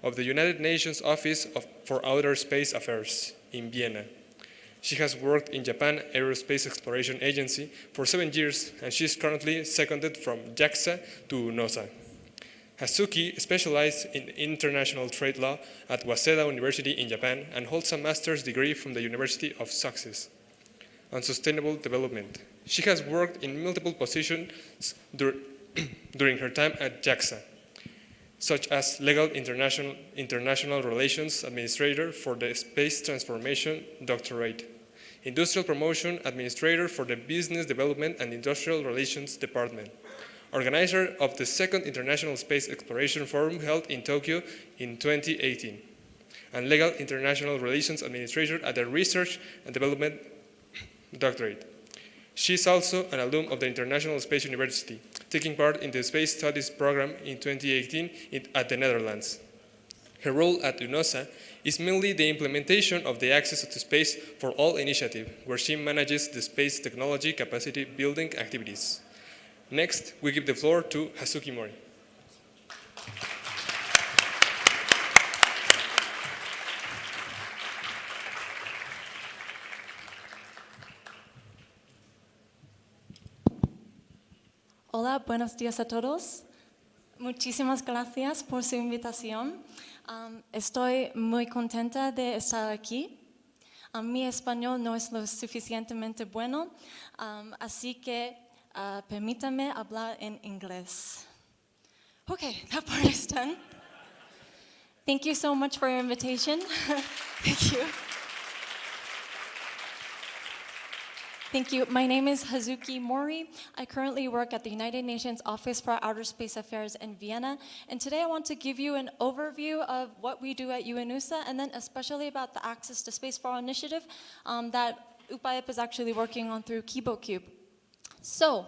of the United Nations Office for Outer Space Affairs in Vienna. She has worked in Japan Aerospace Exploration Agency for 7 years, and she is currently seconded from JAXA to UNOOSA. Hazuki specialized in international trade law at Waseda University in Japan and holds a master's degree from the University of Sussex on sustainable development. She has worked in multiple positions during her time at JAXA, such as Legal International Relations Administrator for the Space Transformation Doctorate, Industrial Promotion Administrator for the Business Development and Industrial Relations Department, organizer of the Second International Space Exploration Forum held in Tokyo in 2018, and Legal International Relations Administrator at the Research and Development Doctorate. She is also an alum of the International Space University, taking part in the Space Studies program in 2018 at the Netherlands. Her role at UNOOSA is mainly the implementation of the Access to Space for All initiative, where she manages the space technology capacity building activities. Next, we give the floor to Hazuki Mori. Hola, buenos días a todos. Muchísimas gracias por su invitación. Estoy muy contenta de estar aquí. Mi español no es lo suficientemente bueno, así que permítame hablar en inglés. Okay, that part is done. Thank you so much for your invitation. Thank you. Thank you. My name is Hazuki Mori. I currently work at the United Nations Office for Outer Space Affairs in Vienna. And today I want to give you an overview of what we do at UNOOSA, and then especially about the Access to Space for All initiative that UPAEP is actually working on through KiboCube. So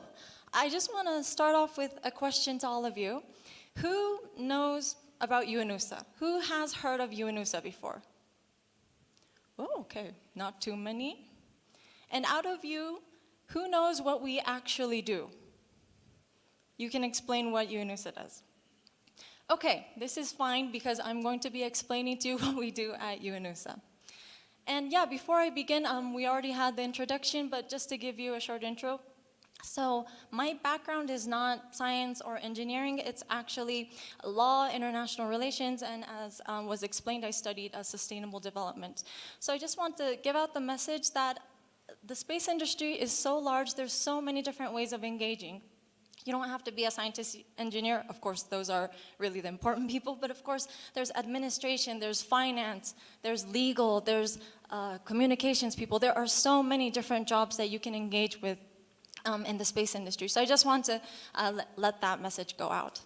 I just want to start off with a question to all of you. Who knows about UNOOSA? Who has heard of UNOOSA before? Oh, okay, not too many. And out of you, who knows what we actually do? You can explain what UNOOSA does. Okay, this is fine because I'm going to be explaining to you what we do at UNOOSA. And yeah, before I begin, we already had the introduction, but just to give you a short intro. So my background is not science or engineering, it's actually law, international relations, and as was explained, I studied sustainable development. So I just want to give out the message that the space industry is so large, there's so many different ways of engaging. You don't have to be a scientist, engineer. Of course, those are really the important people, but of course, there's administration, there's finance, there's legal, there's communications people. There are so many different jobs that you can engage with in the space industry. So I just want to let that message go out.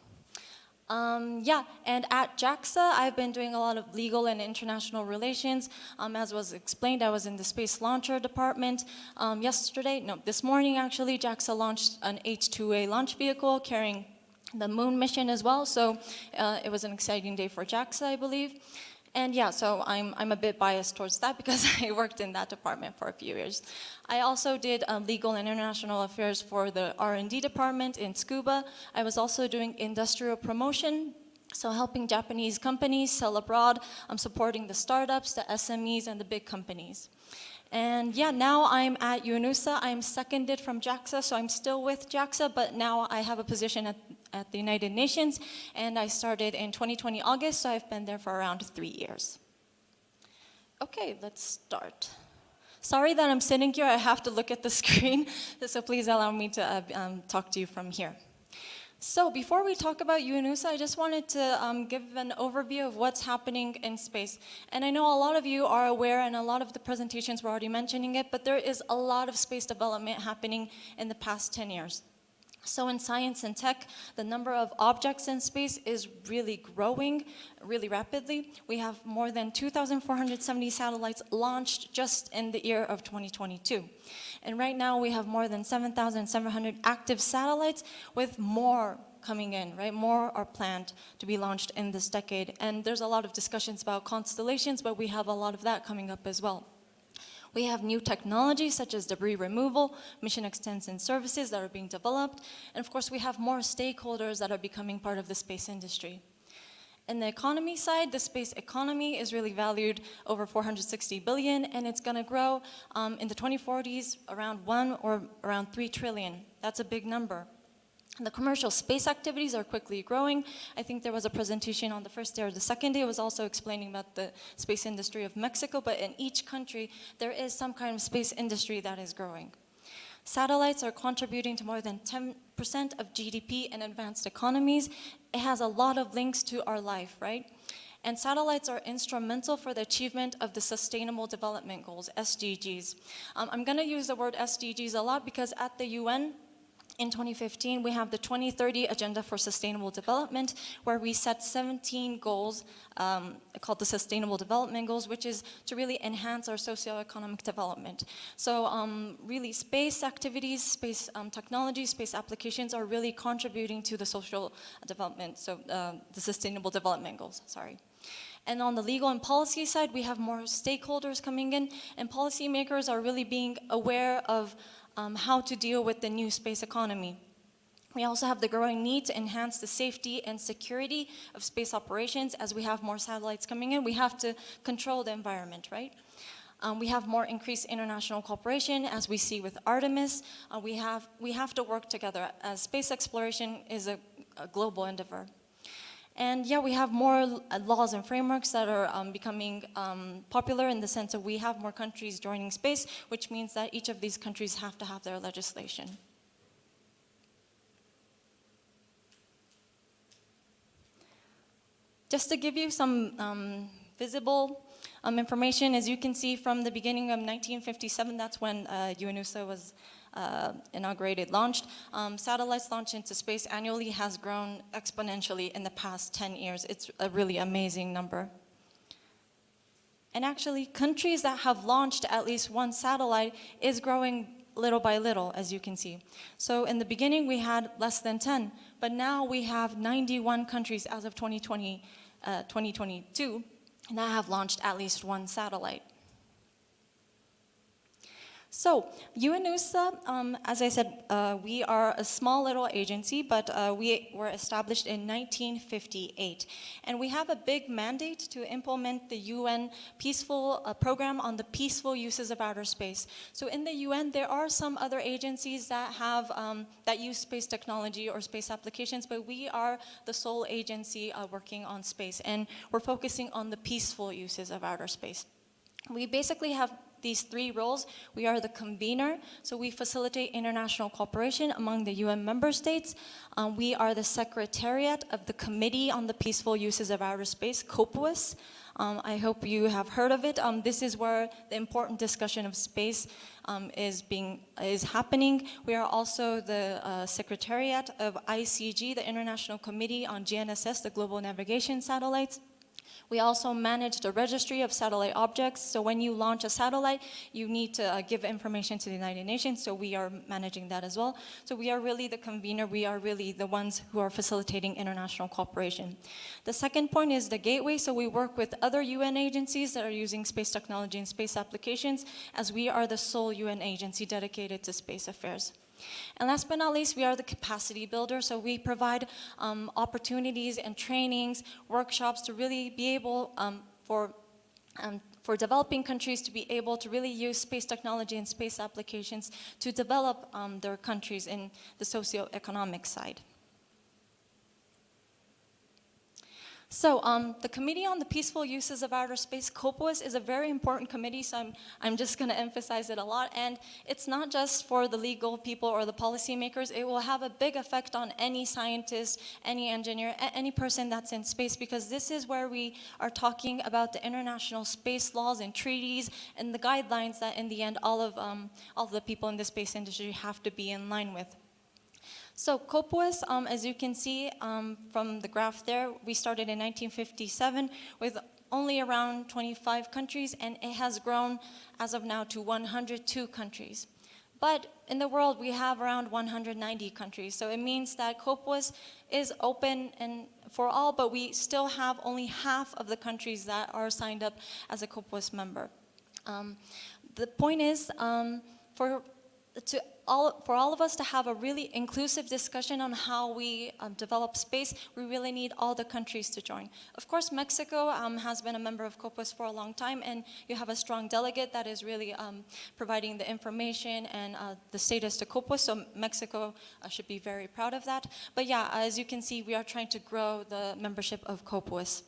Yeah, and at JAXA, I've been doing a lot of legal and international relations. As was explained, I was in the Space Launcher Department. This morning actually, JAXA launched an H-2A launch vehicle carrying the moon mission as well. So it was an exciting day for JAXA, I believe. And yeah, so I'm a bit biased towards that because I worked in that department for a few years. I also did legal and international affairs for the R&D department in Tsukuba. I was also doing industrial promotion, so helping Japanese companies sell abroad. I'm supporting the startups, the SMEs, and the big companies. And yeah, now I'm at UNOOSA. I'm seconded from JAXA, so I'm still with JAXA, but now I have a position at the United Nations, and I started in 2020 August, so I've been there for around 3 years. Okay, let's start. Sorry that I'm sitting here, I have to look at the screen, so please allow me to talk to you from here. So before we talk about UNOOSA, I just wanted to give an overview of what's happening in space. And I know a lot of you are aware, and a lot of the presentations were already mentioning it, but there is a lot of space development happening in the past 10 years. So in science and tech, the number of objects in space is really growing really rapidly. We have more than 2,470 satellites launched just in the year of 2022. And right now we have more than 7,700 active satellites with more coming in, right? More are planned to be launched in this decade. And there's a lot of discussions about constellations, but we have a lot of that coming up as well. We have new technologies such as debris removal, mission extension services that are being developed, and of course we have more stakeholders that are becoming part of the space industry. In the economy side, the space economy is really valued over 460 billion, and it's going to grow in the 2040s around 1 or around 3 trillion. That's a big number. The commercial space activities are quickly growing. I think there was a presentation on the first day or the second day. It was also explaining about the space industry of Mexico, but in each country, there is some kind of space industry that is growing. Satellites are contributing to more than 10% of GDP in advanced economies. It has a lot of links to our life, right? And satellites are instrumental for the achievement of the Sustainable Development Goals, SDGs. I'm going to use the word SDGs a lot because at the UN, in 2015, we have the 2030 Agenda for Sustainable Development, where we set 17 goals called the Sustainable Development Goals, which is to really enhance our socioeconomic development. So really space activities, space technology, space applications are really contributing to the social development, so the Sustainable Development Goals, sorry. And on the legal and policy side, we have more stakeholders coming in, and policymakers are really being aware of how to deal with the new space economy. We also have the growing need to enhance the safety and security of space operations. As we have more satellites coming in, we have to control the environment, right? We have more increased international cooperation, as we see with Artemis. We have to work together, as space exploration is a global endeavor. And yeah, we have more laws and frameworks that are becoming popular in the sense that we have more countries joining space, which means that each of these countries have to have their legislation. Just to give you some visible information, as you can see from the beginning of 1957, that's when UNOOSA was inaugurated, launched. Satellites launched into space annually has grown exponentially in the past 10 years. It's a really amazing number. And actually, countries that have launched at least one satellite is growing little by little, as you can see. So in the beginning, we had less than 10, but now we have 91 countries as of 2022 that have launched at least one satellite. So, UNOOSA, as I said, we are a small little agency, but we were established in 1958. And we have a big mandate to implement the UN peaceful program on the peaceful uses of outer space. So in the UN, there are some other agencies that have, that use space technology or space applications, but we are the sole agency working on space. And we're focusing on the peaceful uses of outer space. We basically have these three roles. We are the convener, so we facilitate international cooperation among the UN member states. We are the secretariat of the Committee on the Peaceful Uses of Outer Space, COPUOS. I hope you have heard of it. This is where the important discussion of space is happening. We are also the secretariat of ICG, the International Committee on GNSS, the Global Navigation Satellites. We also manage the registry of satellite objects. So when you launch a satellite, you need to give information to the United Nations. So we are managing that as well. So we are really the convener. We are really the ones who are facilitating international cooperation. The second point is the gateway. So we work with other UN agencies that are using space technology and space applications, as we are the sole UN agency dedicated to space affairs. And last but not least, we are the capacity builder. So we provide opportunities and trainings, workshops to really be able for developing countries to be able to really use space technology and space applications to develop their countries in the socioeconomic side. So the Committee on the Peaceful Uses of Outer Space, COPUOS, is a very important committee, so I'm just going to emphasize it a lot. And it's not just for the legal people or the policymakers. It will have a big effect on any scientist, any engineer, any person that's in space, because this is where we are talking about the international space laws and treaties and the guidelines that in the end all of the people in the space industry have to be in line with. So COPUOS, as you can see from the graph there, we started in 1957 with only around 25 countries, and it has grown as of now to 102 countries. But in the world, we have around 190 countries. So it means that COPUOS is open and for all, but we still have only half of the countries that are signed up as a COPUOS member. The point is, for for all of us to have a really inclusive discussion on how we develop space, we really need all the countries to join. Of course, Mexico has been a member of COPUS for a long time, and you have a strong delegate that is really providing the information and the status to COPUS, so Mexico should be very proud of that. But yeah, as you can see, we are trying to grow the membership of COPUS.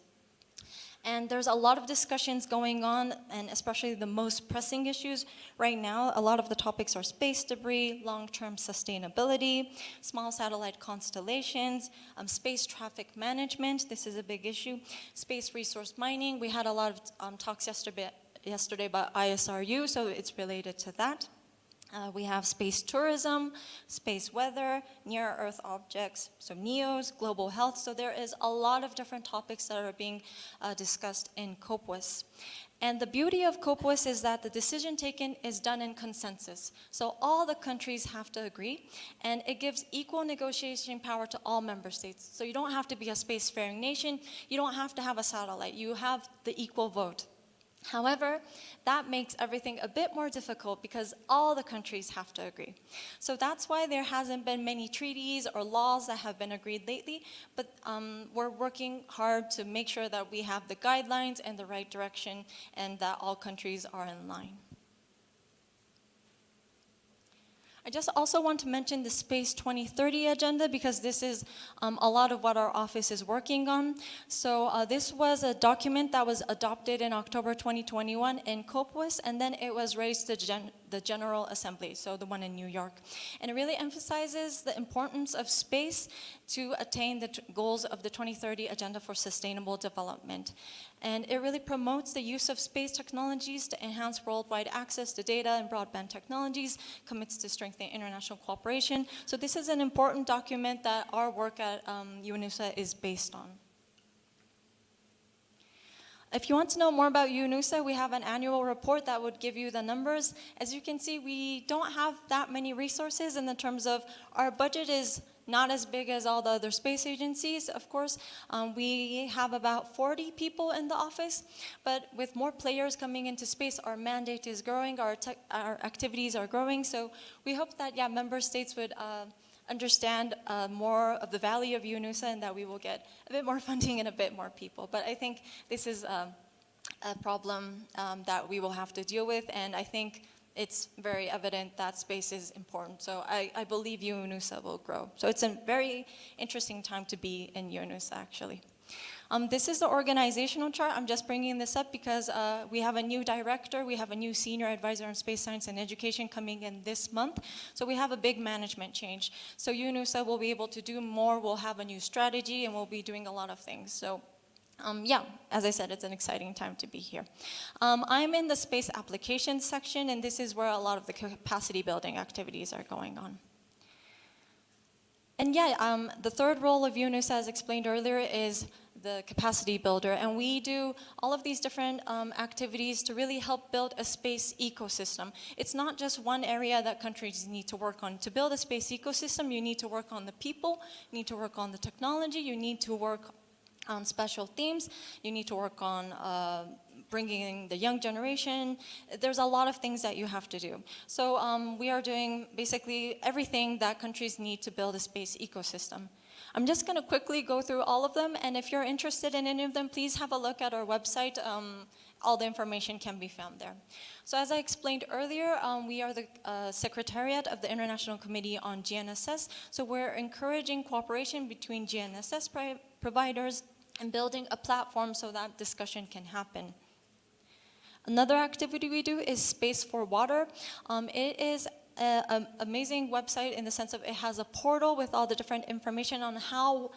And there's a lot of discussions going on, and especially the most pressing issues right now. A lot of the topics are space debris, long-term sustainability, small satellite constellations, space traffic management. This is a big issue. Space resource mining. We had a lot of talks yesterday about ISRU, so it's related to that. We have space tourism, space weather, near-Earth objects, so NEOs, global health. So there is a lot of different topics that are being discussed in COPUS. And the beauty of COPUS is that the decision taken is done in consensus. So all the countries have to agree, and it gives equal negotiation power to all member states. So you don't have to be a spacefaring nation, you don't have to have a satellite, you have the equal vote. However, that makes everything a bit more difficult because all the countries have to agree. So that's why there hasn't been many treaties or laws that have been agreed lately, but we're working hard to make sure that we have the guidelines and the right direction and that all countries are in line. I just also want to mention the Space 2030 agenda because this is a lot of what our office is working on. So this was a document that was adopted in October 2021 in COPUS, and then it was raised to the General Assembly, so the one in New York. And it really emphasizes the importance of space to attain the goals of the 2030 Agenda for Sustainable Development. And it really promotes the use of space technologies to enhance worldwide access to data and broadband technologies, commits to strengthening international cooperation. So this is an important document that our work at UNOOSA is based on. If you want to know more about UNOOSA, we have an annual report that would give you the numbers. As you can see, we don't have that many resources in the terms of our budget is not as big as all the other space agencies, of course. We have about 40 people in the office, but with more players coming into space, our mandate is growing, our activities are growing, so we hope that, yeah, member states would understand more of the value of UNOOSA and that we will get a bit more funding and a bit more people. But I think this is a problem that we will have to deal with, and I think it's very evident that space is important. So I believe UNOOSA will grow. So it's a very interesting time to be in UNOOSA, actually. This is the organizational chart. I'm just bringing this up because we have a new director, we have a new senior advisor on space science and education coming in this month. So we have a big management change. So UNOOSA will be able to do more, we'll have a new strategy, and we'll be doing a lot of things. So yeah, as I said, it's an exciting time to be here. I'm in the space applications section, and this is where a lot of the capacity building activities are going on. And yeah, the third role of UNOOSA, as explained earlier, is the capacity builder, and we do all of these different activities to really help build a space ecosystem. It's not just one area that countries need to work on. To build a space ecosystem, you need to work on the people, you need to work on the technology, you need to work on special themes, you need to work on bringing the young generation. There's a lot of things that you have to do. So we are doing basically everything that countries need to build a space ecosystem. I'm just going to quickly go through all of them, and if you're interested in any of them, please have a look at our website. All the information can be found there. So as I explained earlier, we are the Secretariat of the International Committee on GNSS, so we're encouraging cooperation between GNSS providers and building a platform so that discussion can happen. Another activity we do is Space for Water. It is an amazing website in the sense of it has a portal with all the different information on how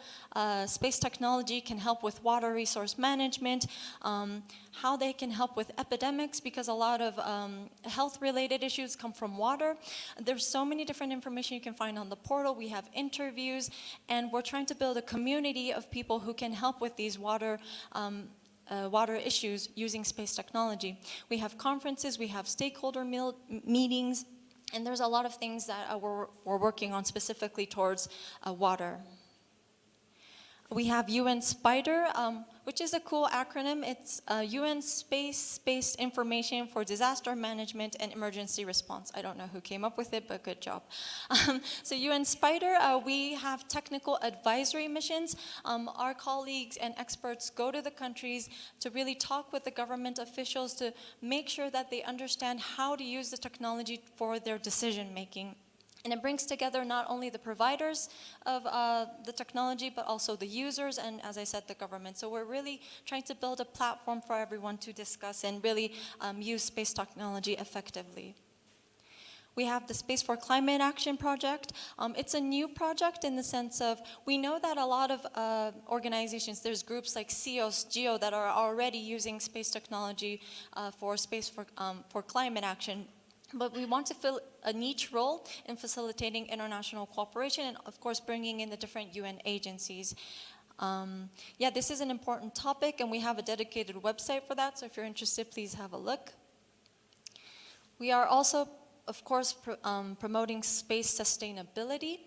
space technology can help with water resource management, how they can help with epidemics, because a lot of health-related issues come from water. There's so many different information you can find on the portal. We have interviews, and we're trying to build a community of people who can help with these water issues using space technology. We have conferences, we have stakeholder meetings, and there's a lot of things that we're working on specifically towards water. We have UN SPIDER, which is a cool acronym. It's UN Space-Based Information for Disaster Management and Emergency Response. I don't know who came up with it, but good job. So UN SPIDER, we have technical advisory missions. Our colleagues and experts go to the countries to really talk with the government officials to make sure that they understand how to use the technology for their decision making. And it brings together not only the providers of the technology, but also the users and, as I said, the government. So we're really trying to build a platform for everyone to discuss and really use space technology effectively. We have the Space for Climate Action Project. It's a new project in the sense of, we know that a lot of organizations, there's groups like CEOS, GEO, that are already using space technology for climate action. But we want to fill a niche role in facilitating international cooperation and, of course, bringing in the different UN agencies. Yeah, this is an important topic, and we have a dedicated website for that, so if you're interested, please have a look. We are also, of course, promoting space sustainability.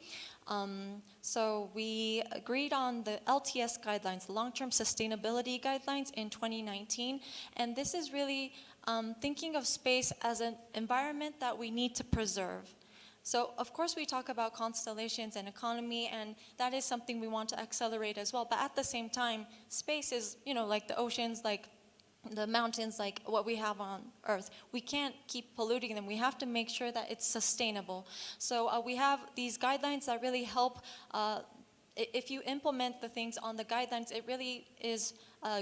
So we agreed on the LTS guidelines, long-term sustainability guidelines, in 2019, and this is really thinking of space as an environment that we need to preserve. So of course we talk about constellations and economy, and that is something we want to accelerate as well, but at the same time, space is, like the oceans, like the mountains, like what we have on Earth. We can't keep polluting them. We have to make sure that it's sustainable. So we have these guidelines that really help. If you implement the things on the guidelines, it really is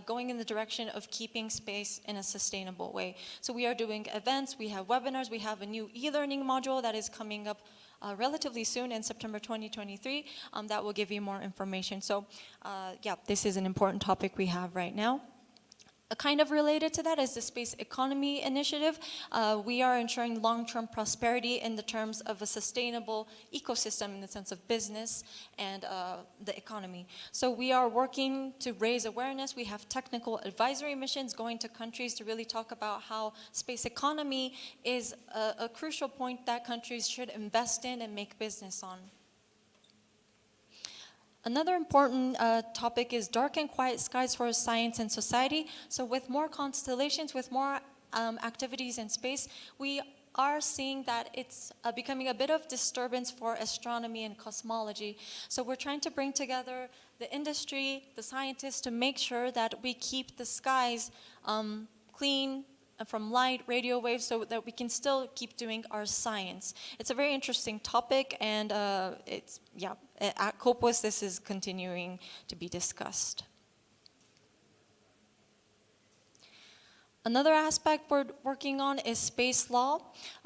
going in the direction of keeping space in a sustainable way. So we are doing events, we have webinars, we have a new e-learning module that is coming up relatively soon in September 2023 that will give you more information. So yeah, this is an important topic we have right now. Kind of related to that is the Space Economy Initiative. We are ensuring long-term prosperity in the terms of a sustainable ecosystem in the sense of business and the economy. So we are working to raise awareness. We have technical advisory missions going to countries to really talk about how space economy is a crucial point that countries should invest in and make business on. Another important topic is dark and quiet skies for science and society. So with more constellations, with more activities in space, we are seeing that it's becoming a bit of disturbance for astronomy and cosmology. So we're trying to bring together the industry, the scientists, to make sure that we keep the skies clean from light, radio waves, so that we can still keep doing our science. It's a very interesting topic, and at COPUS this is continuing to be discussed. Another aspect we're working on is space law.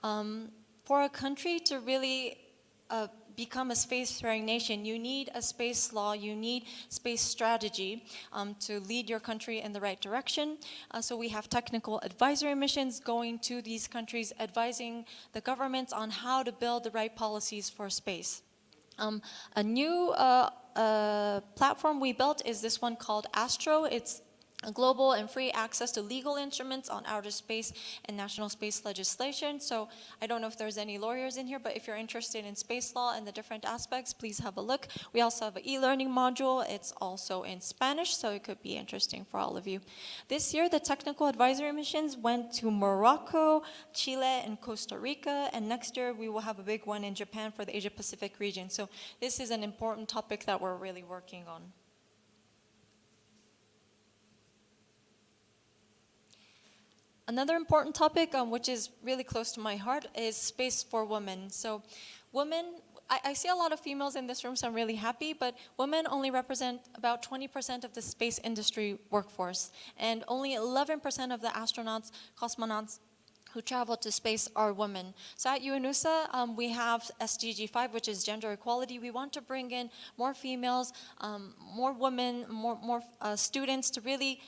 For a country to really become a spacefaring nation, you need a space law, you need space strategy to lead your country in the right direction. So we have technical advisory missions going to these countries, advising the governments on how to build the right policies for space. A new platform we built is this one called Astro. It's a global and free access to legal instruments on outer space and national space legislation. So I don't know if there's any lawyers in here, but if you're interested in space law and the different aspects, please have a look. We also have an e-learning module. It's also in Spanish, so it could be interesting for all of you. This year, the technical advisory missions went to Morocco, Chile, and Costa Rica, and next year we will have a big one in Japan for the Asia-Pacific region. So this is an important topic that we're really working on. Another important topic, which is really close to my heart, is space for women. So women, I see a lot of females in this room, so I'm really happy, but women only represent about 20% of the space industry workforce, and only 11% of the astronauts, cosmonauts who travel to space are women. So at UNOOSA, we have SDG 5, which is gender equality. We want to bring in more females, more women, more students to really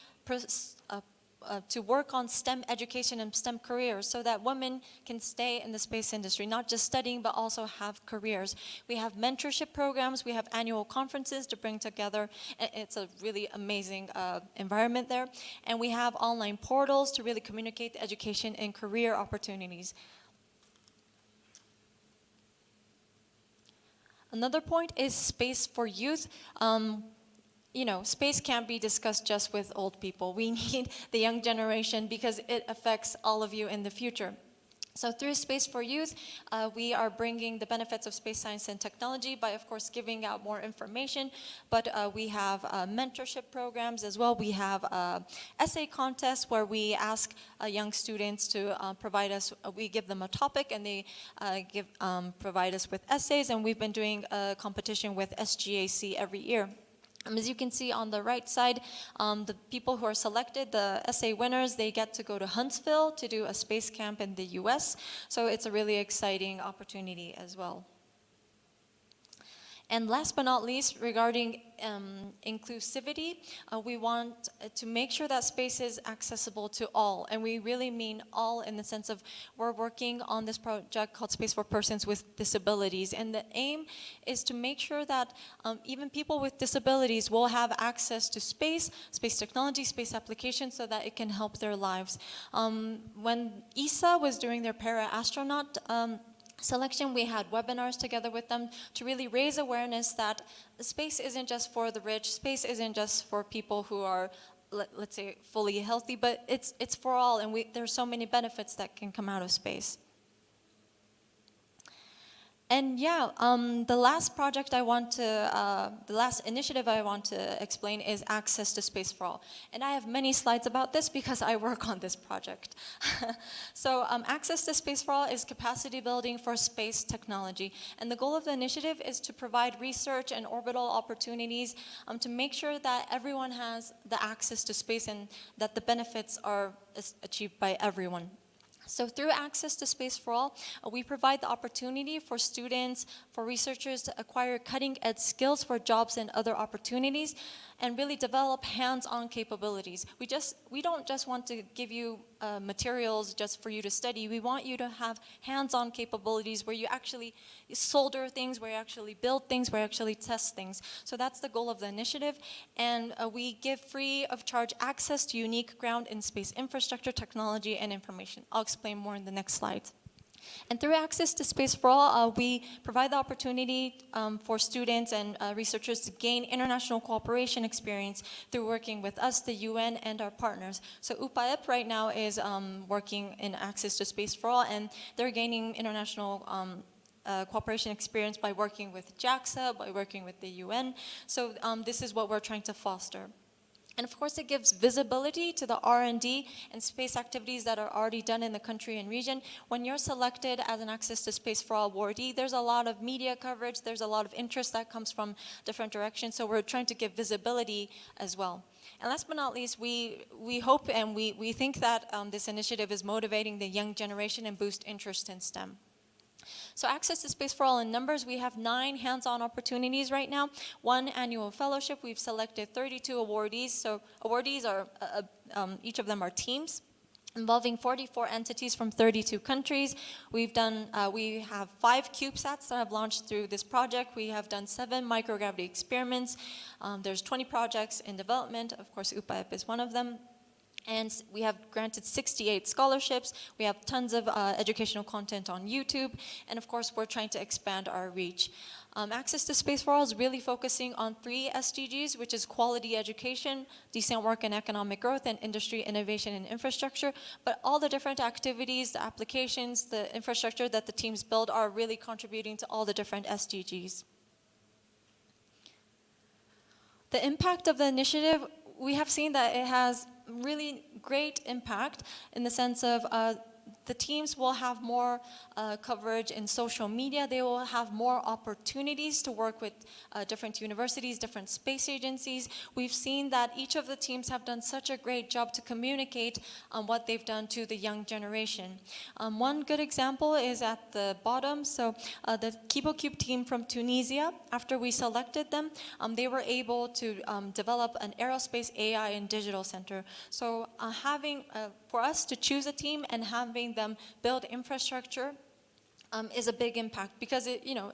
to work on STEM education and STEM careers so that women can stay in the space industry, not just studying, but also have careers. We have mentorship programs, we have annual conferences to bring together. It's a really amazing environment there. And we have online portals to really communicate the education and career opportunities. Another point is space for youth. space can't be discussed just with old people. We need the young generation because it affects all of you in the future. So through Space for Youth, we are bringing the benefits of space science and technology by, of course, giving out more information. But we have mentorship programs as well. We have essay contests where we ask young students to provide us, we give them a topic and they provide us with essays. And we've been doing a competition with SGAC every year. As you can see on the right side, the people who are selected, the essay winners, they get to go to Huntsville to do a space camp in the US. So it's a really exciting opportunity as well. And last but not least, regarding inclusivity, we want to make sure that space is accessible to all. And we really mean all in the sense of we're working on this project called Space for Persons with Disabilities. And the aim is to make sure that even people with disabilities will have access to space technology, space applications, so that it can help their lives. When ESA was doing their para-astronaut selection, we had webinars together with them to really raise awareness that space isn't just for the rich, space isn't just for people who are, let's say, fully healthy, but it's for all, and there's so many benefits that can come out of space. And yeah, the last initiative I want to explain is Access to Space for All. And I have many slides about this because I work on this project. So Access to Space for All is capacity building for space technology. And the goal of the initiative is to provide research and orbital opportunities to make sure that everyone has the access to space and that the benefits are achieved by everyone. So through Access to Space for All, we provide the opportunity for students, for researchers to acquire cutting-edge skills for jobs and other opportunities, and really develop hands-on capabilities. We don't just want to give you materials just for you to study. We want you to have hands-on capabilities where you actually solder things, where you actually build things, where you actually test things. So that's the goal of the initiative. And we give free of charge access to unique ground in space infrastructure, technology, and information. I'll explain more in the next slide. And through Access to Space for All, we provide the opportunity for students and researchers to gain international cooperation experience through working with us, the UN, and our partners. So UPAEP right now is working in Access to Space for All, and they're gaining international cooperation experience by working with JAXA, by working with the UN. So this is what we're trying to foster. And of course, it gives visibility to the R&D and space activities that are already done in the country and region. When you're selected as an Access to Space for All awardee, there's a lot of media coverage, there's a lot of interest that comes from different directions, so we're trying to give visibility as well. And last but not least, we hope and we think that this initiative is motivating the young generation and boost interest in STEM. So Access to Space for All in numbers, we have 9 hands-on opportunities right now, 1 annual fellowship. We've selected 32 awardees. So awardees are, each of them are teams involving 44 entities from 32 countries. We have 5 CubeSats that have launched through this project. We have done 7 microgravity experiments. There's 20 projects in development. Of course, UPAEP is one of them. And we have granted 68 scholarships. We have tons of educational content on YouTube. And of course, we're trying to expand our reach. Access to Space for All is really focusing on 3 SDGs, which is quality education, decent work and economic growth, and industry, innovation, and infrastructure. But all the different activities, the applications, the infrastructure that the teams build are really contributing to all the different SDGs. The impact of the initiative, we have seen that it has really great impact in the sense of the teams will have more coverage in social media. They will have more opportunities to work with different universities, different space agencies. We've seen that each of the teams have done such a great job to communicate what they've done to the young generation. One good example is at the bottom. So the KiboCube team from Tunisia, after we selected them, they were able to develop an aerospace AI and digital center. So for us to choose a team and having them build infrastructure is a big impact because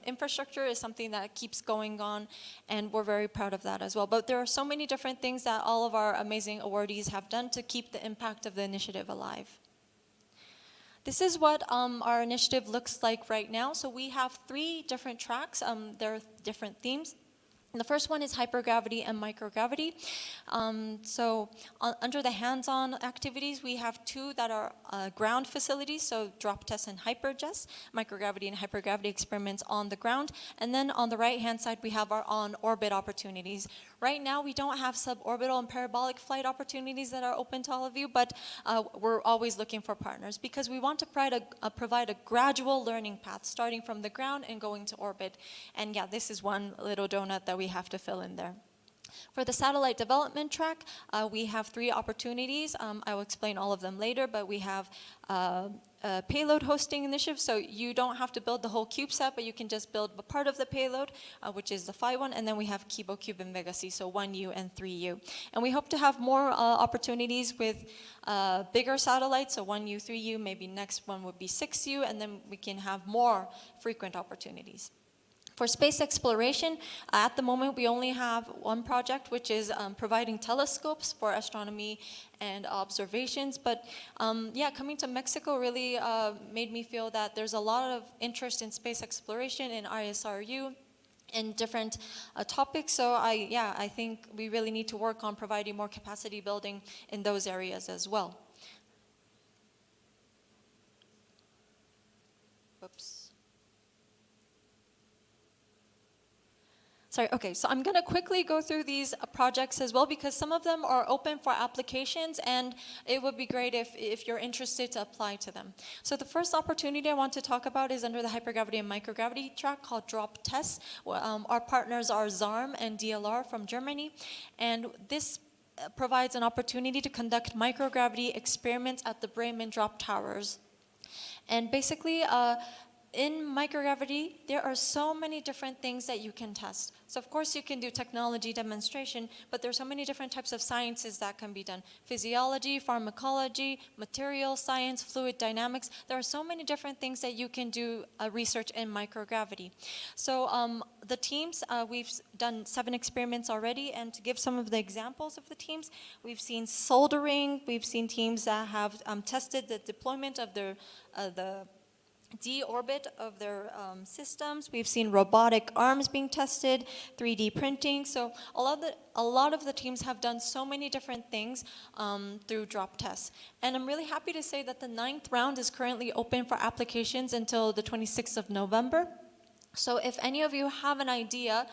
infrastructure is something that keeps going on, and we're very proud of that as well. But there are so many different things that all of our amazing awardees have done to keep the impact of the initiative alive. This is what our initiative looks like right now. So we have 3 different tracks. There are different themes. The first one is hypergravity and microgravity. Under the hands-on activities, we have two that are ground facilities, so drop tests and hyperjets, microgravity and hypergravity experiments on the ground. And then on the right-hand side, we have our on-orbit opportunities. Right now, we don't have suborbital and parabolic flight opportunities that are open to all of you, but we're always looking for partners because we want to provide a gradual learning path, starting from the ground and going to orbit. And yeah, this is one little donut that we have to fill in there. For the satellite development track, we have 3 opportunities. I will explain all of them later, but we have a payload hosting initiative, so you don't have to build the whole CubeSat, but you can just build a part of the payload, which is the Phi one, and then we have KiboCube and Vega-C, so 1U and 3U. And we hope to have more opportunities with bigger satellites, so 1U, 3U, maybe next one would be 6U, and then we can have more frequent opportunities. For space exploration, at the moment we only have one project, which is providing telescopes for astronomy and observations. But yeah, coming to Mexico really made me feel that there's a lot of interest in space exploration in ISRU and different topics. So I think we really need to work on providing more capacity building in those areas as well. Whoops. Sorry, okay, so I'm gonna quickly go through these projects as well because some of them are open for applications and it would be great if you're interested to apply to them. So the first opportunity I want to talk about is under the hypergravity and microgravity track called Drop Tests. Our partners are ZARM and DLR from Germany, and this provides an opportunity to conduct microgravity experiments at the Bremen Drop Towers. And basically, in microgravity, there are so many different things that you can test. So of course you can do technology demonstration, but there's so many different types of sciences that can be done. Physiology, pharmacology, material science, fluid dynamics. There are so many different things that you can do research in microgravity. So the teams, we've done 7 experiments already, and to give some of the examples of the teams, we've seen soldering, we've seen teams that have tested the deployment of the deorbit of their systems. We've seen robotic arms being tested, 3D printing. So a lot of the teams have done so many different things through drop tests. And I'm really happy to say that the 9th round is currently open for applications until the 26th of November. So if any of you have an idea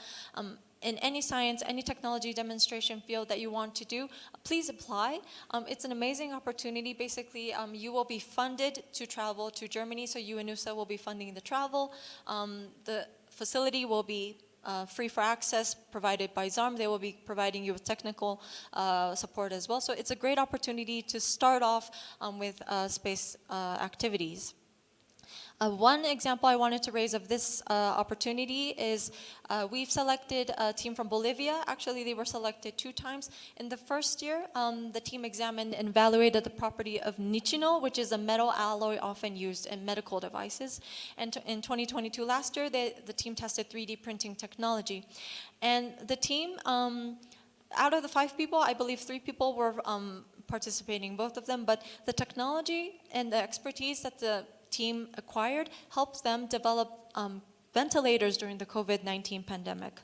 in any science, any technology demonstration field that you want to do, please apply. It's an amazing opportunity. Basically, you will be funded to travel to Germany, so UNOOSA will be funding the travel. The facility will be free for access, provided by ZARM. They will be providing you with technical support as well. So it's a great opportunity to start off with space activities. One example I wanted to raise of this opportunity is we've selected a team from Bolivia. Actually, they were selected 2 times. In the first year, the team examined and evaluated the property of nichinol, which is a metal alloy often used in medical devices. And in 2022, last year, the team tested 3D printing technology. And the team, out of the 5 people, I believe 3 people were participating, both of them, but the technology and the expertise that the team acquired helps them develop ventilators during the COVID-19 pandemic.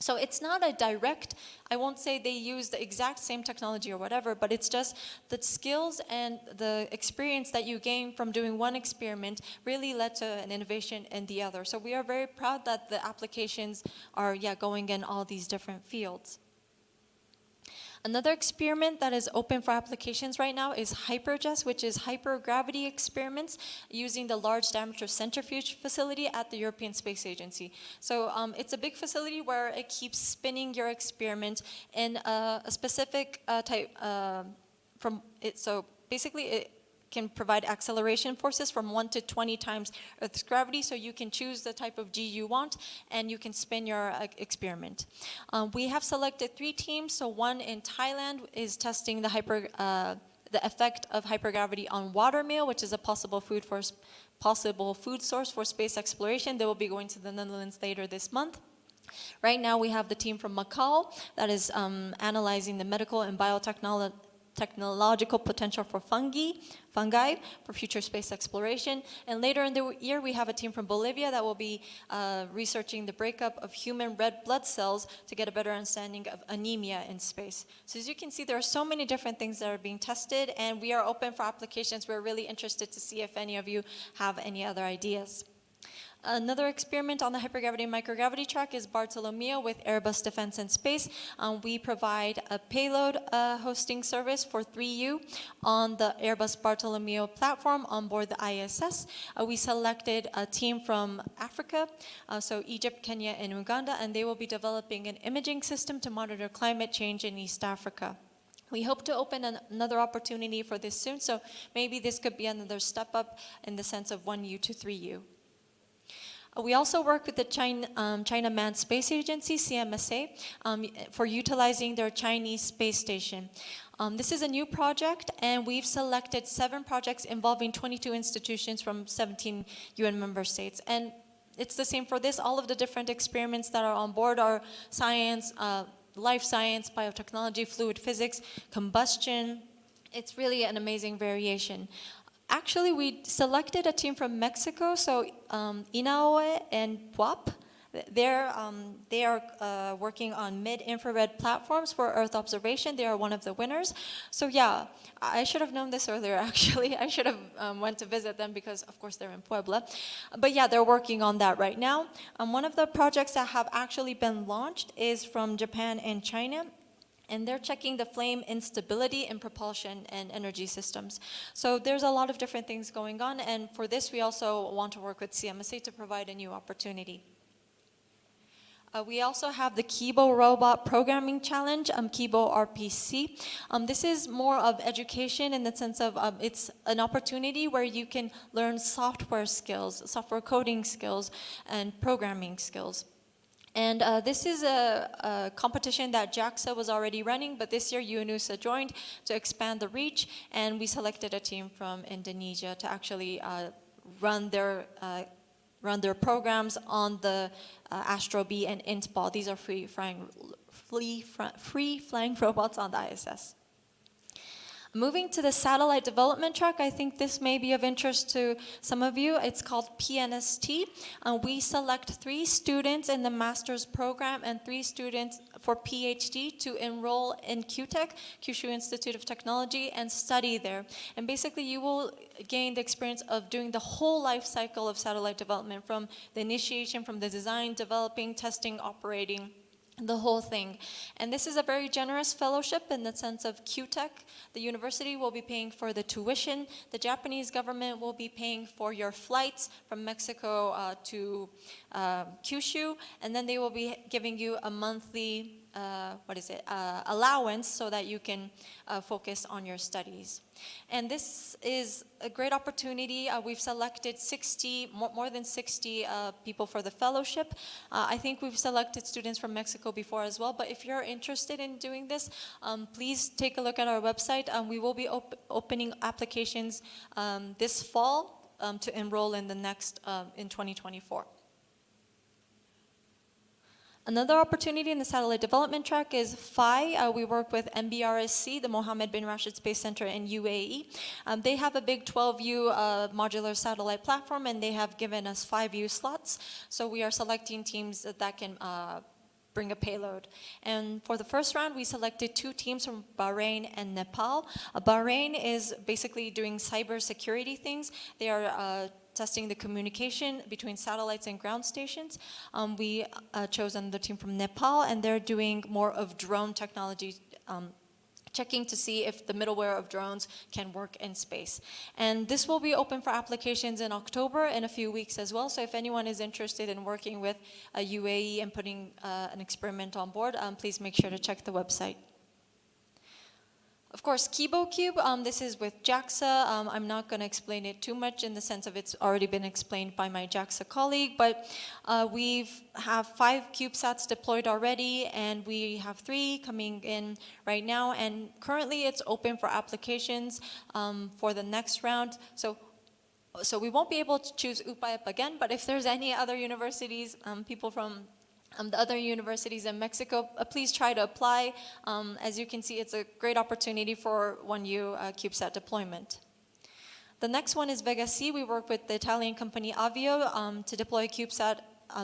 So it's not a direct, I won't say they use the exact same technology or whatever, but it's just the skills and the experience that you gain from doing one experiment really led to an innovation in the other. So we are very proud that the applications are going in all these different fields. Another experiment that is open for applications right now is HyperJES, which is hypergravity experiments using the Large Diameter Centrifuge facility at the European Space Agency. So it's a big facility where it keeps spinning your experiment in a specific type from it. So basically it can provide acceleration forces from 1 to 20 times Earth's gravity, so you can choose the type of G you want and you can spin your experiment. We have selected 3 teams. So one in Thailand is testing the effect of hypergravity on watermeal, which is a possible food source for space exploration. They will be going to the Netherlands later this month. Right now we have the team from Macau that is analyzing the medical and technological potential for fungi for future space exploration. And later in the year, we have a team from Bolivia that will be researching the breakup of human red blood cells to get a better understanding of anemia in space. So as you can see, there are so many different things that are being tested, and we are open for applications. We're really interested to see if any of you have any other ideas. Another experiment on the hypergravity and microgravity track is Bartolomeo with Airbus Defense and Space. We provide a payload hosting service for 3U on the Airbus Bartolomeo platform on board the ISS. We selected a team from Africa, so Egypt, Kenya, and Uganda, and they will be developing an imaging system to monitor climate change in East Africa. We hope to open another opportunity for this soon, so maybe this could be another step up in the sense of 1U to 3U. We also work with the China Manned Space Agency, CMSA, for utilizing their Chinese space station. This is a new project, and we've selected 7 projects involving 22 institutions from 17 UN member states. And it's the same for this. All of the different experiments that are on board are science, life science, biotechnology, fluid physics, combustion. It's really an amazing variation. Actually, we selected a team from Mexico, so Inaoe and Puap. They are working on mid-infrared platforms for Earth observation. They are one of the winners. So yeah, I should have known this earlier, actually. I should have went to visit them because, of course, they're in Puebla. But yeah, they're working on that right now. One of the projects that have actually been launched is from Japan and China. And they're checking the flame instability in propulsion and energy systems. So there's a lot of different things going on, and for this we also want to work with CMSA to provide a new opportunity. We also have the Kibo Robot Programming Challenge, Kibo RPC. This is more of education in the sense of it's an opportunity where you can learn software skills, software coding skills, and programming skills. And this is a competition that JAXA was already running, but this year UNOOSA joined to expand the reach, and we selected a team from Indonesia to actually run their programs on the Astro B and INTBAL. These are free flying robots on the ISS. Moving to the satellite development track, I think this may be of interest to some of you. It's called PNST. We select 3 students in the master's program and 3 students for PhD to enroll in QTech, Kyushu Institute of Technology, and study there. And basically you will gain the experience of doing the whole life cycle of satellite development, from the initiation, from the design, developing, testing, operating, the whole thing. And this is a very generous fellowship in the sense of QTech. The university will be paying for the tuition. The Japanese government will be paying for your flights from Mexico to Kyushu. And then they will be giving you a monthly allowance so that you can focus on your studies. And this is a great opportunity. We've selected more than 60 people for the fellowship. I think we've selected students from Mexico before as well, but if you're interested in doing this, please take a look at our website. We will be opening applications this fall to enroll in the next, in 2024. Another opportunity in the satellite development track is PHI. We work with MBRSC, the Mohammed bin Rashid Space Center in UAE. They have a big 12U modular satellite platform, and they have given us 5U slots. So we are selecting teams that can bring a payload. And for the first round, we selected 2 teams from Bahrain and Nepal. Bahrain is basically doing cybersecurity things. They are testing the communication between satellites and ground stations. We chose another team from Nepal, and they're doing more of drone technology, checking to see if the middleware of drones can work in space. And this will be open for applications in October, in a few weeks as well. So if anyone is interested in working with UAE and putting an experiment on board, please make sure to check the website. Of course, Kibo Cube, this is with JAXA. I'm not going to explain it too much in the sense of it's already been explained by my JAXA colleague, but we have 5 CubeSats deployed already, and we have 3 coming in right now, and currently it's open for applications for the next round. So we won't be able to choose UPAEP again, but if there's any other universities, people from the other universities in Mexico, please try to apply. As you can see, it's a great opportunity for 1U CubeSat deployment. The next one is Vega C. We work with the Italian company Avio to deploy CubeSat,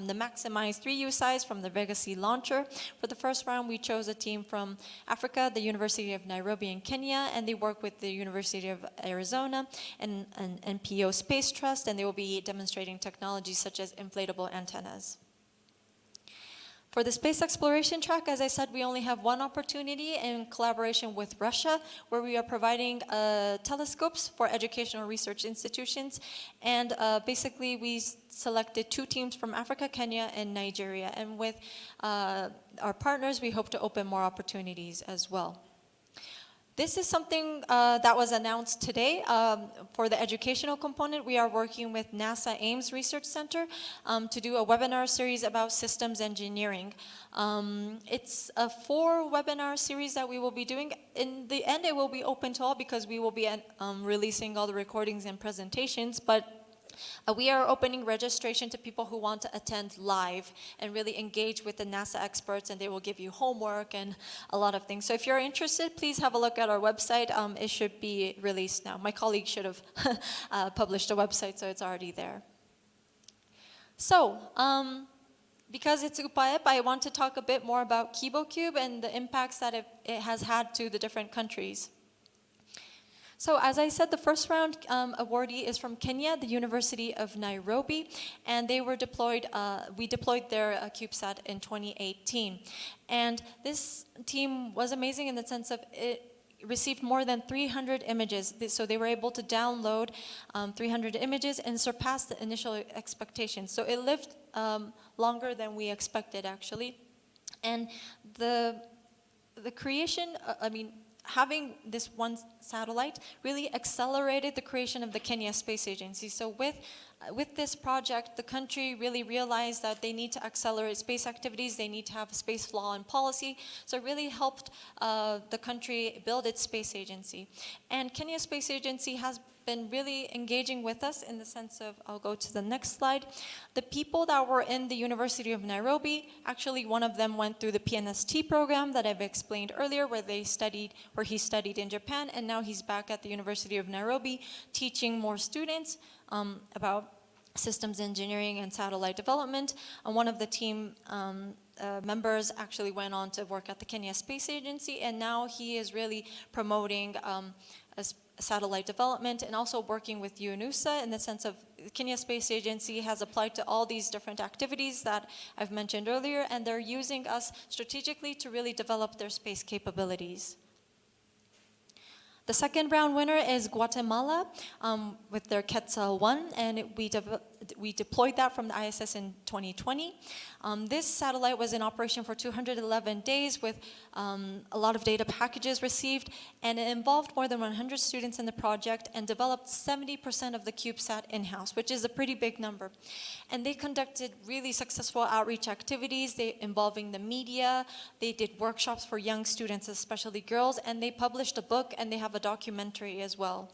the maximized 3U size from the Vega C launcher. For the first round, we chose a team from Africa, the University of Nairobi in Kenya, and they work with the University of Arizona and NPO Space Trust, and they will be demonstrating technologies such as inflatable antennas. For the space exploration track, as I said, we only have one opportunity in collaboration with Russia, where we are providing telescopes for educational research institutions. And basically, we selected 2 teams from Africa, Kenya, and Nigeria. And with our partners, we hope to open more opportunities as well. This is something that was announced today. For the educational component, we are working with NASA Ames Research Center to do a webinar series about systems engineering. It's a 4-webinar series that we will be doing. In the end, it will be open to all because we will be releasing all the recordings and presentations, but we are opening registration to people who want to attend live and really engage with the NASA experts, and they will give you homework and a lot of things. So if you're interested, please have a look at our website. It should be released now. My colleague should have published a website, so it's already there. So, because it's UPAEP, I want to talk a bit more about KiboCube and the impacts that it has had to the different countries. So as I said, the first round awardee is from Kenya, the University of Nairobi, and they were deployed, we deployed their CubeSat in 2018. And this team was amazing in the sense of it received more than 300 images. So they were able to download 300 images and surpass the initial expectations. So it lived longer than we expected, actually. And the creation, having this one satellite really accelerated the creation of the Kenya Space Agency. So with this project, the country really realized that they need to accelerate space activities, they need to have a space law and policy. So it really helped the country build its space agency. And Kenya Space Agency has been really engaging with us in the sense of, I'll go to the next slide. The people that were in the University of Nairobi, actually one of them went through the PNST program that I've explained earlier, where he studied in Japan, and now he's back at the University of Nairobi teaching more students about systems engineering and satellite development. And one of the team members actually went on to work at the Kenya Space Agency, and now he is really promoting satellite development and also working with UNOOSA in the sense of the Kenya Space Agency has applied to all these different activities that I've mentioned earlier, and they're using us strategically to really develop their space capabilities. The second round winner is Guatemala with their Quetzal-1, and we deployed that from the ISS in 2020. This satellite was in operation for 211 days with a lot of data packages received, and it involved more than 100 students in the project and developed 70% of the CubeSat in-house, which is a pretty big number. And they conducted really successful outreach activities involving the media. They did workshops for young students, especially girls, and they published a book, and they have a documentary as well.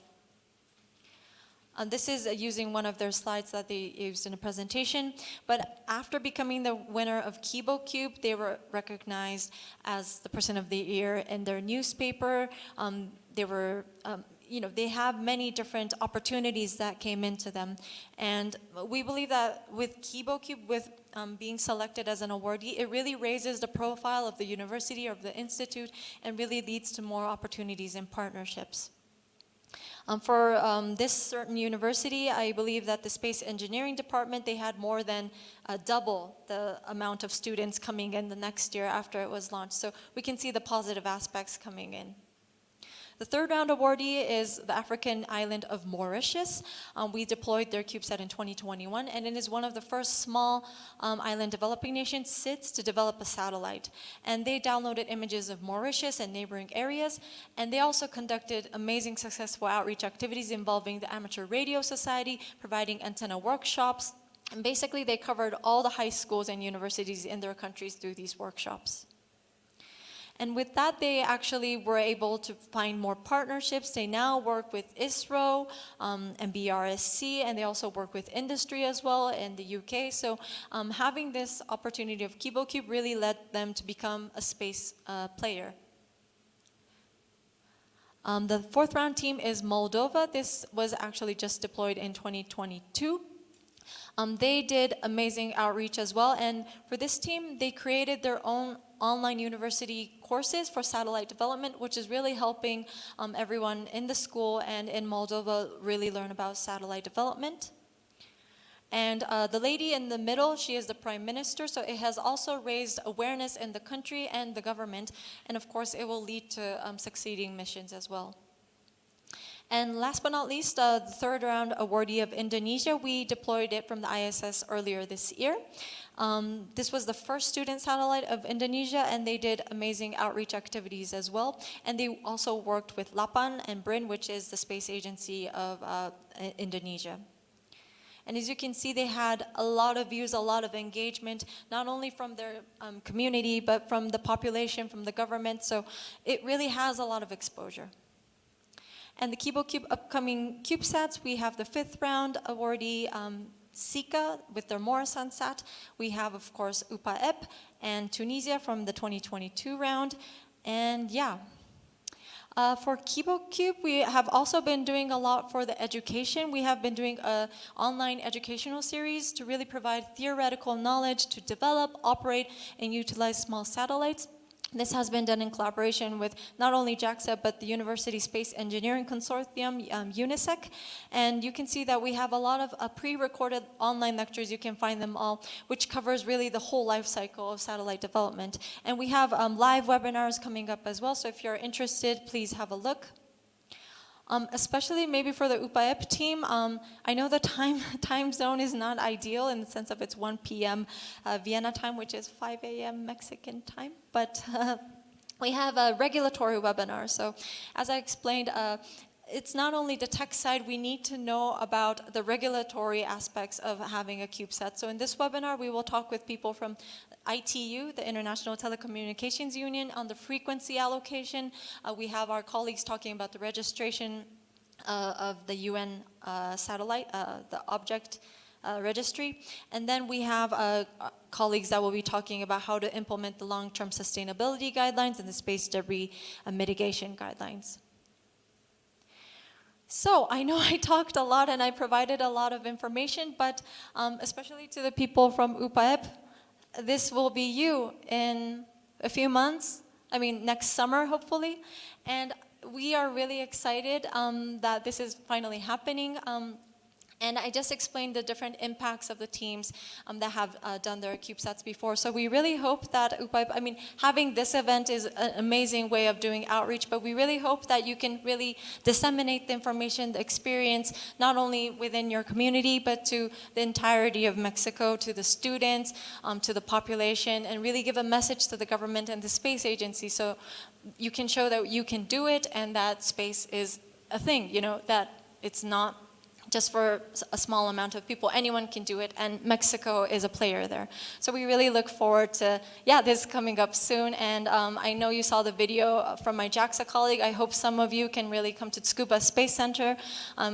This is using one of their slides that they used in a presentation. But after becoming the winner of KiboCube, they were recognized as the person of the year in their newspaper. They have many different opportunities that came into them. And we believe that with KiboCube, with being selected as an awardee, it really raises the profile of the university or of the institute and really leads to more opportunities and partnerships. For this certain university, I believe that the space engineering department, they had more than double the amount of students coming in the next year after it was launched. So we can see the positive aspects coming in. The third round awardee is the African island of Mauritius. We deployed their CubeSat in 2021, and it is one of the first small island developing nations, SIDS, to develop a satellite. And they downloaded images of Mauritius and neighboring areas, and they also conducted amazing successful outreach activities involving the Amateur Radio Society, providing antenna workshops, and basically they covered all the high schools and universities in their countries through these workshops. And with that, they actually were able to find more partnerships. They now work with ISRO and BRSC, and they also work with industry as well in the UK. So having this opportunity of KiboCube really led them to become a space player. The fourth round team is Moldova. This was actually just deployed in 2022. They did amazing outreach as well, and for this team, they created their own online university courses for satellite development, which is really helping everyone in the school and in Moldova really learn about satellite development. And the lady in the middle, she is the prime minister, so it has also raised awareness in the country and the government, and of course it will lead to succeeding missions as well. And last but not least, the third round awardee of Indonesia, we deployed it from the ISS earlier this year. This was the first student satellite of Indonesia, and they did amazing outreach activities as well. And they also worked with LAPAN and BRIN, which is the space agency of Indonesia. And as you can see, they had a lot of views, a lot of engagement, not only from their community, but from the population, from the government. So it really has a lot of exposure. And the KiboCube upcoming CubeSats, we have the fifth round awardee, Sika with their Morasan sat. We have, of course, UPAEP and Tunisia from the 2022 round. And yeah. For KiboCube, we have also been doing a lot for the education. We have been doing an online educational series to really provide theoretical knowledge to develop, operate, and utilize small satellites. This has been done in collaboration with not only JAXA, but the University Space Engineering Consortium, UNISEC. And you can see that we have a lot of pre-recorded online lectures, you can find them all, which covers really the whole life cycle of satellite development. And we have live webinars coming up as well, so if you're interested, please have a look. Especially maybe for the UPAEP team, I know the time zone is not ideal in the sense of it's 1 p.m. Vienna time, which is 5 a.m. Mexican time, but we have a regulatory webinar. So as I explained, it's not only the tech side, we need to know about the regulatory aspects of having a CubeSat. So in this webinar, we will talk with people from ITU, the International Telecommunications Union, on the frequency allocation. We have our colleagues talking about the registration of the UN satellite, the object registry. And then we have colleagues that will be talking about how to implement the long-term sustainability guidelines and the space debris mitigation guidelines. So I know I talked a lot and I provided a lot of information, but especially to the people from UPAEP, this will be you in a few months, I mean next summer hopefully, and we are really excited that this is finally happening. And I just explained the different impacts of the teams that have done their CubeSats before. So we really hope that UPAEP, I mean, having this event is an amazing way of doing outreach, but we really hope that you can really disseminate the information, the experience, not only within your community, but to the entirety of Mexico, to the students, to the population, and really give a message to the government and the space agency so you can show that you can do it and that space is a thing, you know, that it's not just for a small amount of people. Anyone can do it, and Mexico is a player there. So we really look forward to, this coming up soon, and I know you saw the video from my JAXA colleague. I hope some of you can really come to Tsukuba Space Center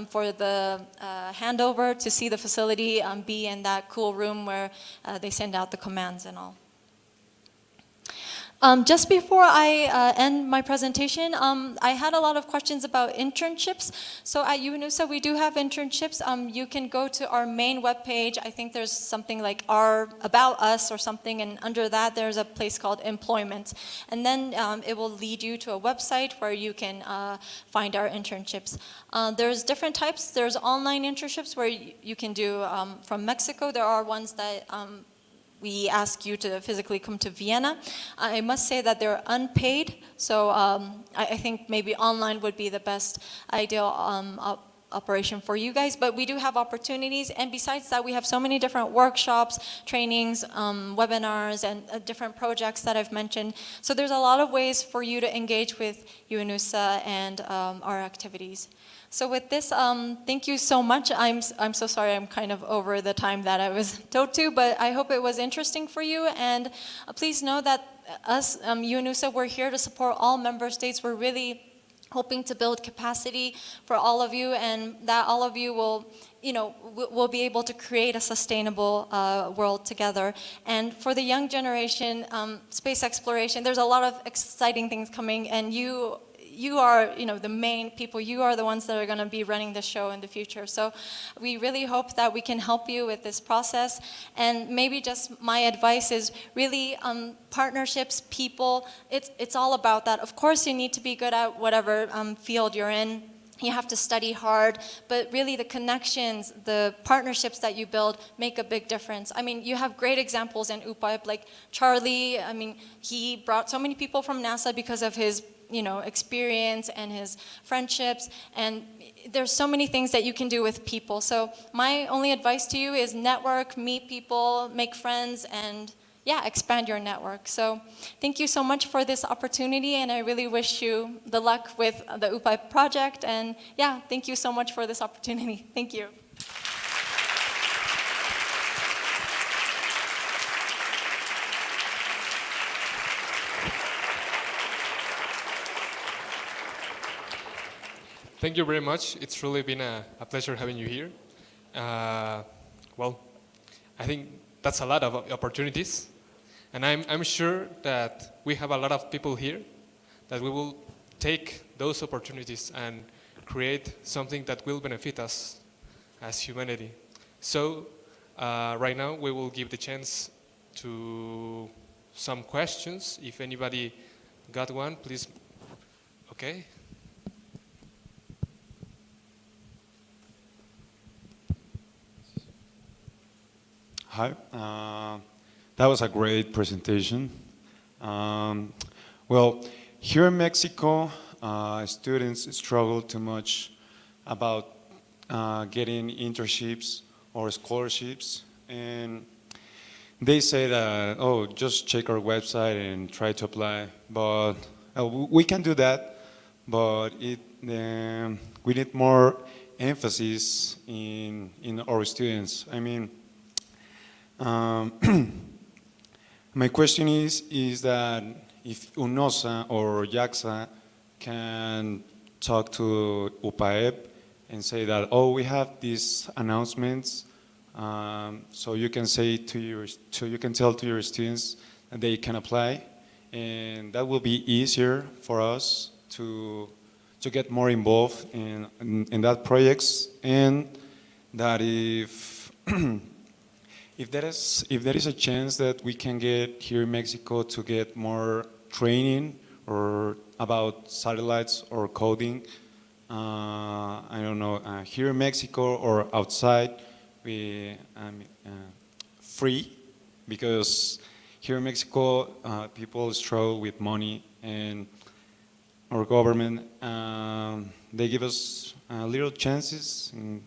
for the handover to see the facility, be in that cool room where they send out the commands and all. Just before I end my presentation, I had a lot of questions about internships. So at UNOOSA, we do have internships. You can go to our main webpage. I think there's something like our About Us or something, and under that there's a place called Employment. And then it will lead you to a website where you can find our internships. There's different types. There's online internships where you can do from Mexico. There are ones that we ask you to physically come to Vienna. I must say that they're unpaid, so I think maybe online would be the best ideal operation for you guys, but we do have opportunities, and besides that, we have so many different workshops, trainings, webinars, and different projects that I've mentioned. So there's a lot of ways for you to engage with UNOOSA and our activities. So with this, thank you so much. I'm so sorry I'm kind of over the time that I was told to, but I hope it was interesting for you. And please know that us, UNOOSA, we're here to support all member states. We're really hoping to build capacity for all of you, and that all of you will, will be able to create a sustainable world together. And for the young generation, space exploration, there's a lot of exciting things coming, and you are, the main people. You are the ones that are going to be running the show in the future. So we really hope that we can help you with this process. And maybe just my advice is really partnerships, people. It's all about that. Of course, you need to be good at whatever field you're in. You have to study hard, but really the connections, the partnerships that you build make a big difference. I mean, you have great examples in UPAEP, like Charlie. I mean, he brought so many people from NASA because of his experience and his friendships, and there's so many things that you can do with people. So my only advice to you is network, meet people, make friends, and expand your network. So thank you so much for this opportunity, and I really wish you the luck with the UPAEP project, and thank you so much for this opportunity. Thank you. Thank you very much. It's really been a pleasure having you here. Well, I think that's a lot of opportunities. And I'm sure that we have a lot of people here that we will take those opportunities and create something that will benefit us as humanity. So right now we will give the chance to some questions. If anybody got one, please. Okay. Hi, that was a great presentation. Well, here in Mexico, students struggle too much about getting internships or scholarships, and they say that, oh, just check our website and try to apply. But we can do that, but we need more emphasis in our students. I mean, my question is that if UNOOSA or JAXA can talk to UPAEP and say that, oh, we have these announcements, so you can say you can tell to your students that they can apply, and that will be easier for us to get more involved in that projects, and that if if there is a chance that we can get here in Mexico to get more training or about satellites or coding, I don't know, here in Mexico or outside, free, because here in Mexico people struggle with money, and our government, they give us little chances, and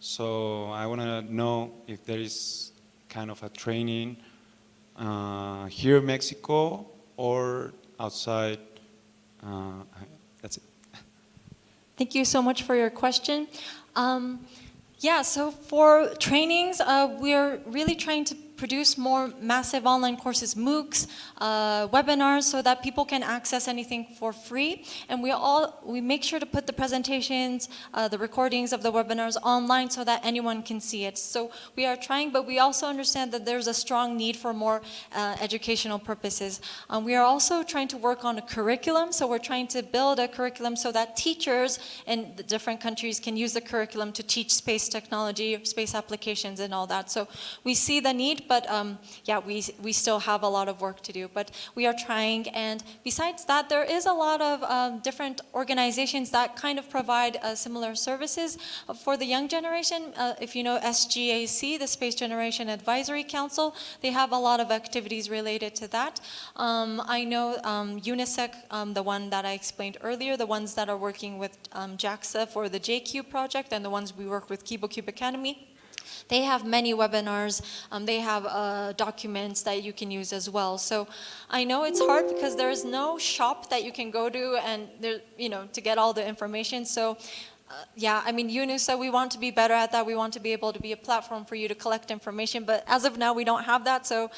so I want to know if there is kind of a training here in Mexico or outside. That's it. Thank you so much for your question. So for trainings, we're really trying to produce more massive online courses, MOOCs, webinars, so that people can access anything for free. And we make sure to put the presentations, the recordings of the webinars online so that anyone can see it. So we are trying, but we also understand that there's a strong need for more educational purposes. We are also trying to work on a curriculum, so we're trying to build a curriculum so that teachers in the different countries can use the curriculum to teach space technology, space applications, and all that. So we see the need, but yeah, we still have a lot of work to do, but we are trying. And besides that, there is a lot of different organizations that kind of provide similar services for the young generation. If you know SGAC, the Space Generation Advisory Council, they have a lot of activities related to that. I know UNISEC, the one that I explained earlier, the ones that are working with JAXA for the JCube project, and the ones we work with KiboCube Academy. They have many webinars, they have documents that you can use as well. So I know it's hard because there is no shop that you can go to and there, to get all the information. So yeah, I mean, UNOOSA, we want to be better at that. We want to be able to be a platform for you to collect information, but as of now, we don't have that. So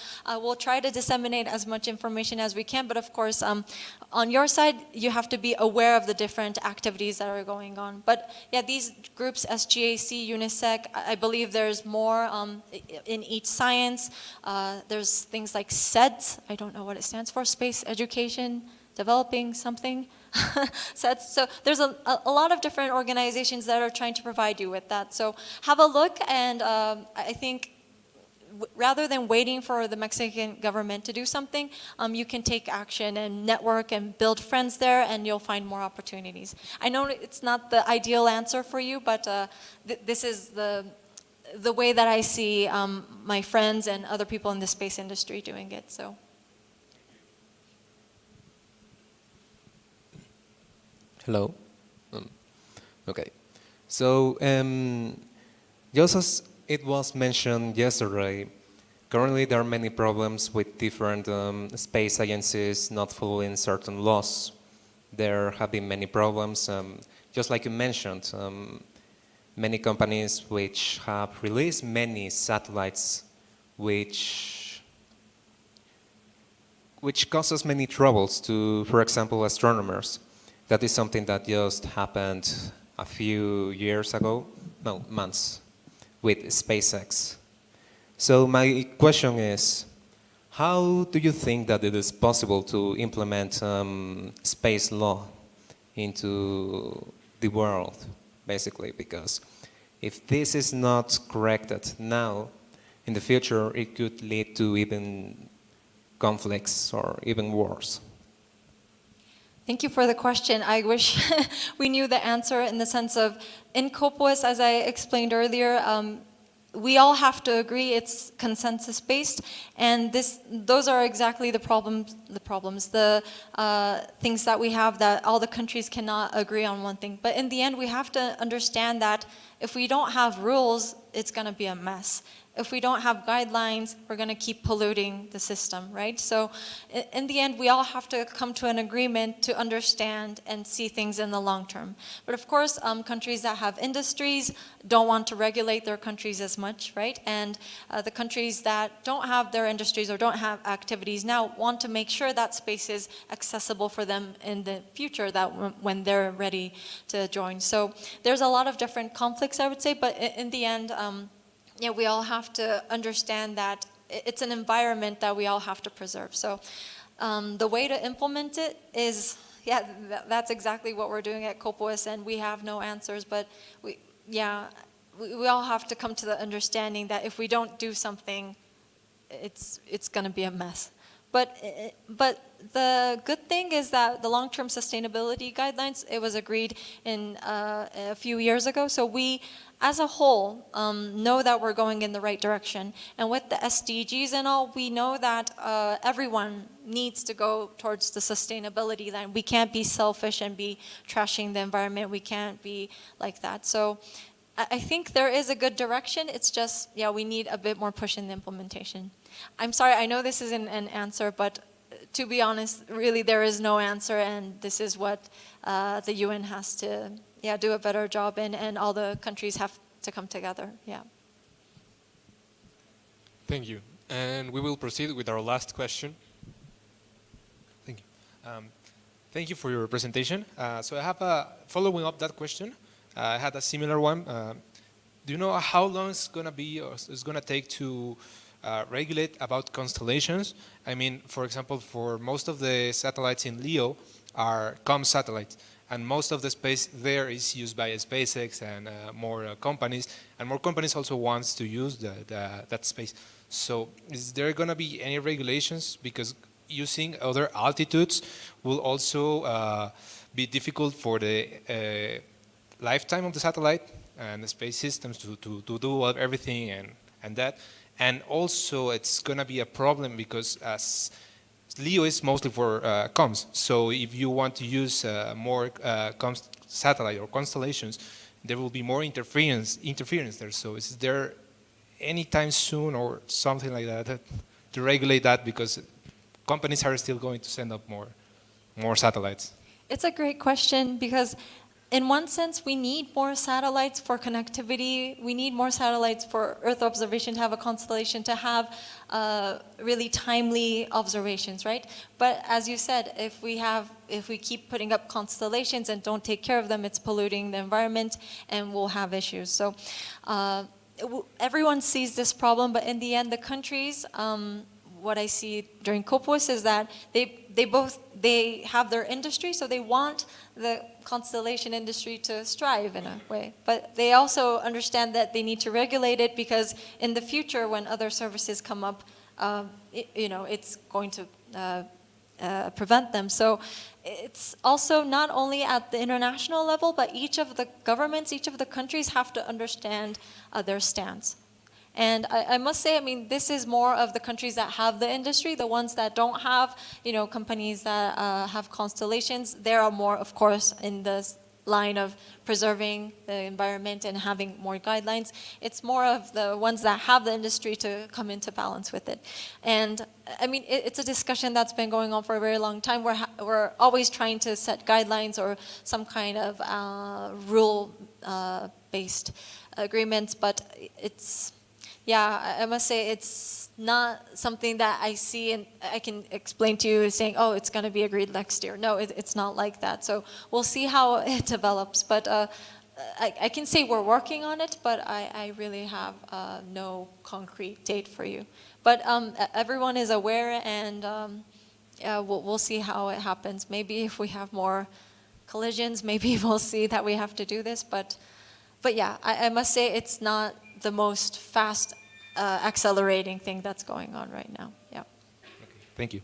we'll try to disseminate as much information as we can. But of course, on your side, you have to be aware of the different activities that are going on. But yeah, these groups, SGAC, UNISEC, I believe there's more in each science. There's things like SEDS, I don't know what it stands for, Space Education Developing something. So there's a lot of different organizations that are trying to provide you with that. So have a look, and I think rather than waiting for the Mexican government to do something, you can take action and network and build friends there, and you'll find more opportunities. I know it's not the ideal answer for you, but this is the way that I see my friends and other people in the space industry doing it. So. Hello. Okay. So, just as it was mentioned yesterday, currently there are many problems with different space agencies not following certain laws. There have been many problems, just like you mentioned, many companies which have released many satellites which causes many troubles to, for example, astronomers. That is something that just happened a few years ago, no, months, with SpaceX. So my question is, how do you think that it is possible to implement space law into the world, basically? Because if this is not corrected now, in the future it could lead to even conflicts or even wars. Thank you for the question. I wish we knew the answer in the sense of, in COPUOS, as I explained earlier, we all have to agree it's consensus-based, and those are exactly the things that we have, that all the countries cannot agree on one thing. But in the end, we have to understand that if we don't have rules, it's going to be a mess. If we don't have guidelines, we're going to keep polluting the system, right? So in the end, we all have to come to an agreement to understand and see things in the long term. But of course, countries that have industries don't want to regulate their countries as much, right? And the countries that don't have their industries or don't have activities now want to make sure that space is accessible for them in the future, that when they're ready to join. So there's a lot of different conflicts, I would say, but in the end, yeah, we all have to understand that it's an environment that we all have to preserve. So the way to implement it is, yeah, that's exactly what we're doing at COPUOS, and we have no answers, but we all have to come to the understanding that if we don't do something, it's going to be a mess. But the good thing is that the long-term sustainability guidelines, it was agreed in a few years ago. So we, as a whole, know that we're going in the right direction. And with the SDGs and all, we know that everyone needs to go towards the sustainability line. We can't be selfish and be trashing the environment. We can't be like that. So I think there is a good direction. It's just, yeah, we need a bit more push in the implementation. I'm sorry, I know this isn't an answer, but to be honest, really there is no answer, and this is what the UN has to, yeah, do a better job in, and all the countries have to come together, yeah. Thank you. And we will proceed with our last question. Thank you. Thank you for your presentation. So I have a, following up that question, I had a similar one. Do you know how long it's going to be, or it's going to take to regulate about constellations? I mean, for example, for most of the satellites in LEO are COM satellites, and most of the space there is used by SpaceX and more companies, and more companies also wants to use that space. So is there going to be any regulations, because using other altitudes will also be difficult for the lifetime of the satellite and the space systems to do everything and that. And also it's going to be a problem because as LEO is mostly for comms. So if you want to use more comms satellite or constellations, there will be more interference there. So is there anytime soon or something like that to regulate that, because companies are still going to send up more satellites? It's a great question because in one sense, we need more satellites for connectivity. We need more satellites for Earth observation, to have a constellation, to have really timely observations, right? But as you said, if we keep putting up constellations and don't take care of them, it's polluting the environment and we'll have issues. So everyone sees this problem, but in the end, the countries, what I see during COPUOS is that they have their industry, so they want the constellation industry to strive in a way. But they also understand that they need to regulate it, because in the future, when other services come up, it's going to prevent them. So it's also not only at the international level, but each of the governments, each of the countries have to understand their stance. And I must say, I mean, this is more of the countries that have the industry. The ones that don't have, companies that have constellations, they are more, of course, in the line of preserving the environment and having more guidelines. It's more of the ones that have the industry to come into balance with it. And I mean, it's a discussion that's been going on for a very long time. We're always trying to set guidelines or some kind of rule-based agreements, but I must say it's not something that I see and I can explain to you saying, oh, it's going to be agreed next year. No, it's not like that. So we'll see how it develops. But I can say we're working on it, but I really have no concrete date for you. But everyone is aware, and we'll see how it happens. Maybe if we have more collisions, maybe we'll see that we have to do this. But yeah, I must say it's not the most fast accelerating thing that's going on right now. Yeah. Thank you.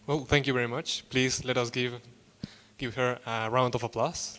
Well, thank you very much. Please let us give her a round of applause.